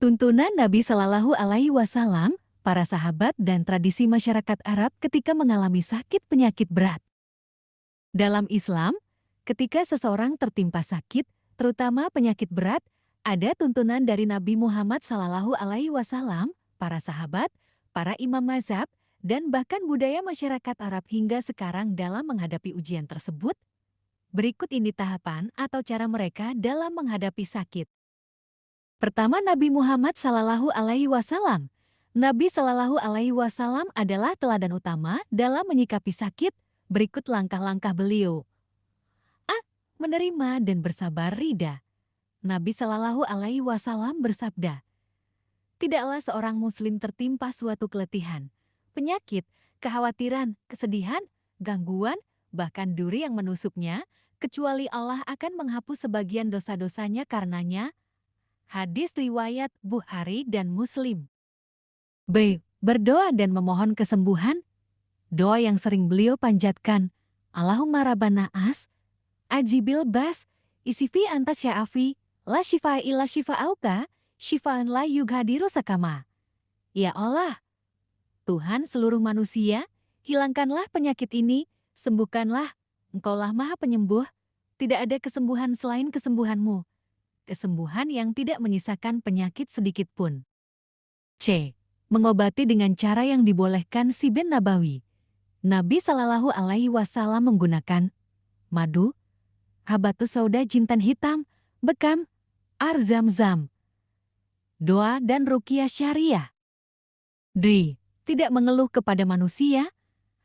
Tuntunan Nabi Shallallahu Alaihi Wasallam, para sahabat dan tradisi masyarakat Arab ketika mengalami sakit penyakit berat. Dalam Islam, ketika seseorang tertimpa sakit, terutama penyakit berat, ada tuntunan dari Nabi Muhammad Shallallahu Alaihi Wasallam, para sahabat, para imam mazhab, dan bahkan budaya masyarakat Arab hingga sekarang dalam menghadapi ujian tersebut. Berikut ini tahapan atau cara mereka dalam menghadapi sakit. Pertama, Nabi Muhammad Sallallahu Alaihi Wasallam. Nabi Sallallahu Alaihi Wasallam adalah teladan utama dalam menyikapi sakit. Berikut langkah-langkah beliau. A. Menerima dan bersabar ridha. Nabi Sallallahu Alaihi Wasallam bersabda, tidaklah seorang muslim tertimpa suatu keletihan, penyakit, kekhawatiran, kesedihan, gangguan, bahkan duri yang menusuknya, kecuali Allah akan menghapus sebagian dosa-dosanya karenanya. Hadis riwayat Bukhari dan Muslim. B. Berdoa dan memohon kesembuhan. Doa yang sering beliau panjatkan, Allahumma rabbana ajibil bas, isifi anta sya'afi, la shifa illa shifa'auka, shifaan la yughadiru sakama. Ya Allah, Tuhan seluruh manusia, hilangkanlah penyakit ini, sembuhkanlah, Engkaulah Maha Penyembuh, tidak ada kesembuhan selain kesembuhan-Mu. Kesembuhan yang tidak menyisakan penyakit sedikit pun. C. Mengobati dengan cara yang dibolehkan Sibin Nabawi. Nabi Sallallahu Alaihi Wasallam menggunakan madu, habatus sauda jintan hitam, bekam, air zam-zam, doa dan ruqyah syariah. D. Tidak mengeluh kepada manusia,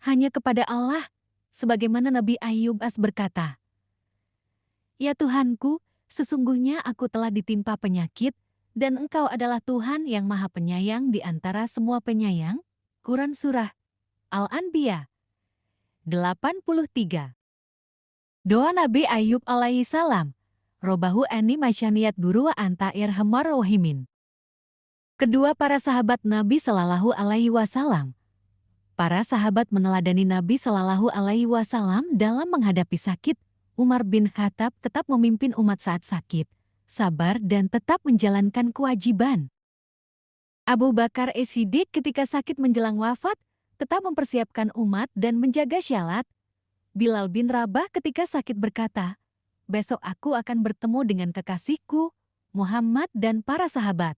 hanya kepada Allah, sebagaimana Nabi Ayub berkata, ya Tuhanku, sesungguhnya aku telah ditimpa penyakit, dan Engkau adalah Tuhan yang Maha Penyayang di antara semua penyayang. Quran Surah Al-Anbiya 83. Doa Nabi Ayub alaihi salam, Robahu ani masyaniat burua anta irhamar rohimin. Kedua para sahabat Nabi Sallallahu Alaihi Wasallam. Para sahabat meneladani Nabi Sallallahu Alaihi Wasallam dalam menghadapi sakit. Umar bin Khattab tetap memimpin umat saat sakit, sabar dan tetap menjalankan kewajiban. Abu Bakar As-Siddiq ketika sakit menjelang wafat, tetap mempersiapkan umat dan menjaga syalat. Bilal bin Rabah ketika sakit berkata, besok aku akan bertemu dengan kekasihku, Muhammad dan para sahabat.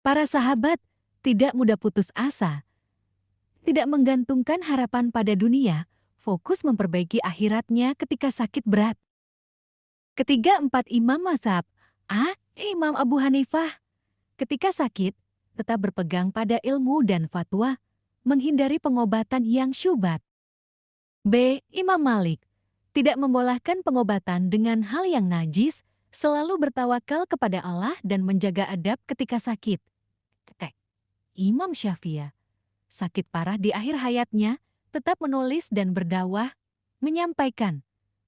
Para sahabat tidak mudah putus asa, tidak menggantungkan harapan pada dunia, fokus memperbaiki akhiratnya ketika sakit berat. Ketiga, 4 imam mazhab. A. Imam Abu Hanifah. Ketika sakit, tetap berpegang pada ilmu dan fatwa, menghindari pengobatan yang syubhat. B. Imam Malik. Tidak membolehkan pengobatan dengan hal yang najis, selalu bertawakal kepada Allah dan menjaga adab ketika sakit. Imam Syafi'i. Sakit parah di akhir hayatnya, tetap menulis dan berdakwah, menyampaikan,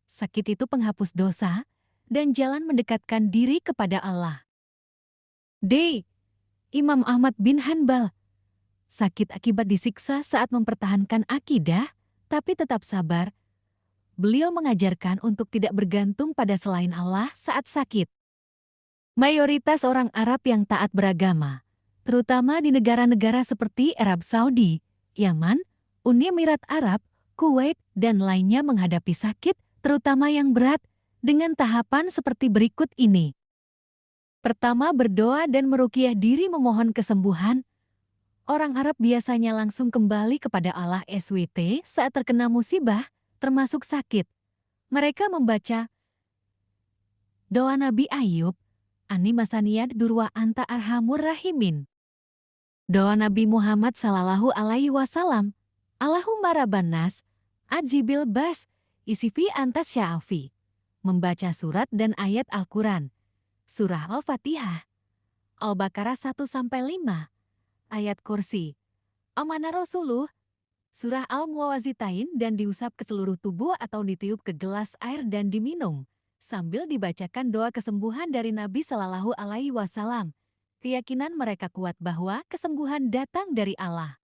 sakit itu penghapus dosa, dan jalan mendekatkan diri kepada Allah. D. Imam Ahmad bin Hanbal. Sakit akibat disiksa saat mempertahankan akidah, tapi tetap sabar. Beliau mengajarkan untuk tidak bergantung pada selain Allah saat sakit. Mayoritas orang Arab yang taat beragama, terutama di negara-negara seperti Arab Saudi, Yaman, Uni Emirat Arab, Kuwait, dan lainnya menghadapi sakit, terutama yang berat, dengan tahapan seperti berikut ini. Pertama, berdoa dan meruqyah diri memohon kesembuhan. Orang Arab biasanya langsung kembali kepada Allah SWT saat terkena musibah, termasuk sakit. Mereka membaca doa Nabi Ayub, Ani masaniyad durwa anta arhamur rahimin. Doa Nabi Muhammad Sallallahu Alaihi Wasallam, Allahumma rabbanas, ajibil bas, isifi anta sya'afi. Membaca surat dan ayat Al-Quran. Surah Al-Fatihah. Al-Baqarah 1-5. Ayat Kursi. Amanah Rasuluh. Surah Al-Muwazitain dan diusap ke seluruh tubuh atau ditiup ke gelas air dan diminum. Sambil dibacakan doa kesembuhan dari Nabi Sallallahu Alaihi Wasallam. Keyakinan mereka kuat bahwa kesembuhan datang dari Allah.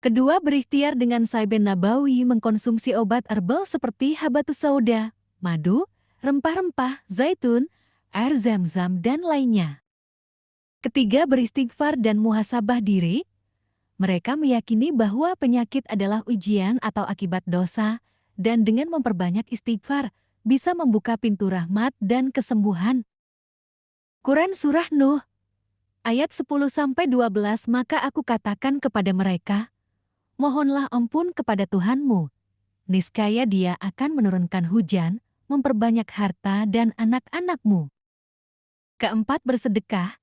Kedua, berikhtiar dengan Saiben Nabawi mengkonsumsi obat herbal seperti habatus sauda, madu, rempah-rempah, zaitun, air zam-zam, dan lainnya. Ketiga, beristighfar dan muhasabah diri. Mereka meyakini bahwa penyakit adalah ujian atau akibat dosa, dan dengan memperbanyak istighfar, bisa membuka pintu rahmat dan kesembuhan. Quran Surah Nuh, ayat 10-12. Maka aku katakan kepada mereka, mohonlah ampun kepada Tuhanmu. Niscaya Dia akan menurunkan hujan, memperbanyak harta dan anak-anakmu. Keempat, bersedekah.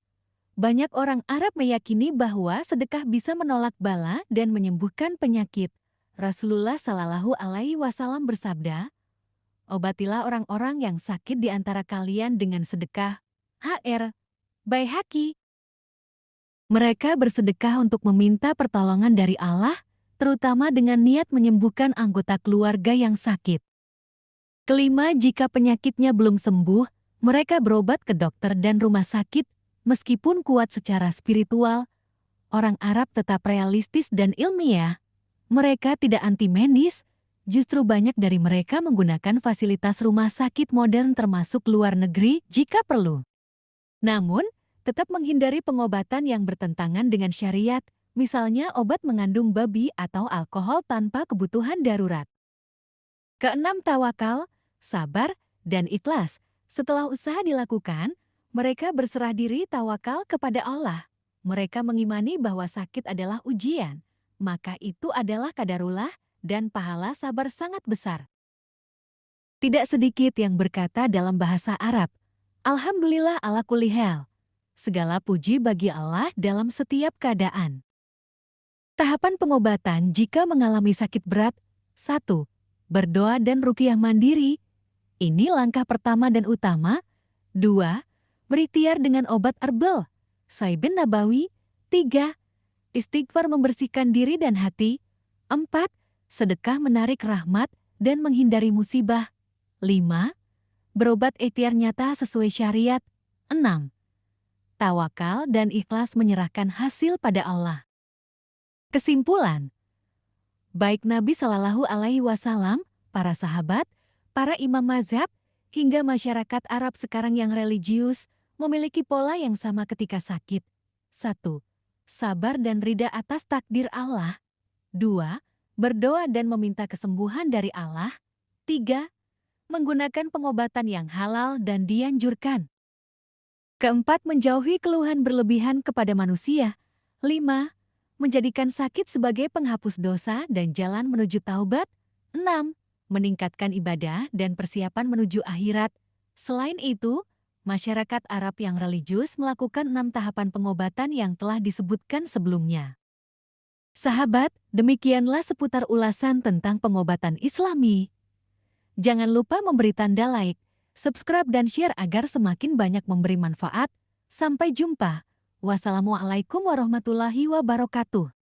Banyak orang Arab meyakini bahwa sedekah bisa menolak bala dan menyembuhkan penyakit. Rasulullah Shallallahu Alaihi Wasallam bersabda, obatilah orang-orang yang sakit di antara kalian dengan sedekah. Hr. Baihaqi. Mereka bersedekah untuk meminta pertolongan dari Allah, terutama dengan niat menyembuhkan anggota keluarga yang sakit. Kelima, jika penyakitnya belum sembuh, mereka berobat ke dokter dan rumah sakit. Meskipun kuat secara spiritual, orang Arab tetap realistis dan ilmiah. Mereka tidak anti-medis, justru banyak dari mereka menggunakan fasilitas rumah sakit modern termasuk luar negeri jika perlu. Namun, tetap menghindari pengobatan yang bertentangan dengan syariat, misalnya obat mengandung babi atau alkohol tanpa kebutuhan darurat. Keenam, tawakal, sabar, dan ikhlas. Setelah usaha dilakukan, mereka berserah diri tawakal kepada Allah. Mereka mengimani bahwa sakit adalah ujian, maka itu adalah qadarullah dan pahala sabar sangat besar. Tidak sedikit yang berkata dalam bahasa Arab, Alhamdulillah ala kulli hal. Segala puji bagi Allah dalam setiap keadaan. Tahapan pengobatan jika mengalami sakit berat. 1. Berdoa dan ruqyah mandiri. Ini langkah pertama dan utama. 2. Berikhtiar dengan obat herbal. Saibin Nabawi. 3. Istighfar membersihkan diri dan hati. 4. Sedekah menarik rahmat dan menghindari musibah. 5. Berobat ikhtiar nyata sesuai syariat. 6. Tawakal dan ikhlas menyerahkan hasil pada Allah. Kesimpulan, baik Nabi Shallallahu Alaihi Wasallam, para sahabat, para imam mazhab, hingga masyarakat Arab sekarang yang religius, memiliki pola yang sama ketika sakit. 1. Sabar dan ridha atas takdir Allah. 2. Berdoa dan meminta kesembuhan dari Allah. 3. Menggunakan pengobatan yang halal dan dianjurkan. Keempat, menjauhi keluhan berlebihan kepada manusia. 5. Menjadikan sakit sebagai penghapus dosa dan jalan menuju taubat. 6. Meningkatkan ibadah dan persiapan menuju akhirat. Selain itu, masyarakat Arab yang religius melakukan 6 tahapan pengobatan yang telah disebutkan sebelumnya. Sahabat, demikianlah seputar ulasan tentang pengobatan Islami. Jangan lupa memberi tanda like, subscribe dan share agar semakin banyak memberi manfaat. Sampai jumpa. Wassalamualaikum warahmatullahi wabarakatuh.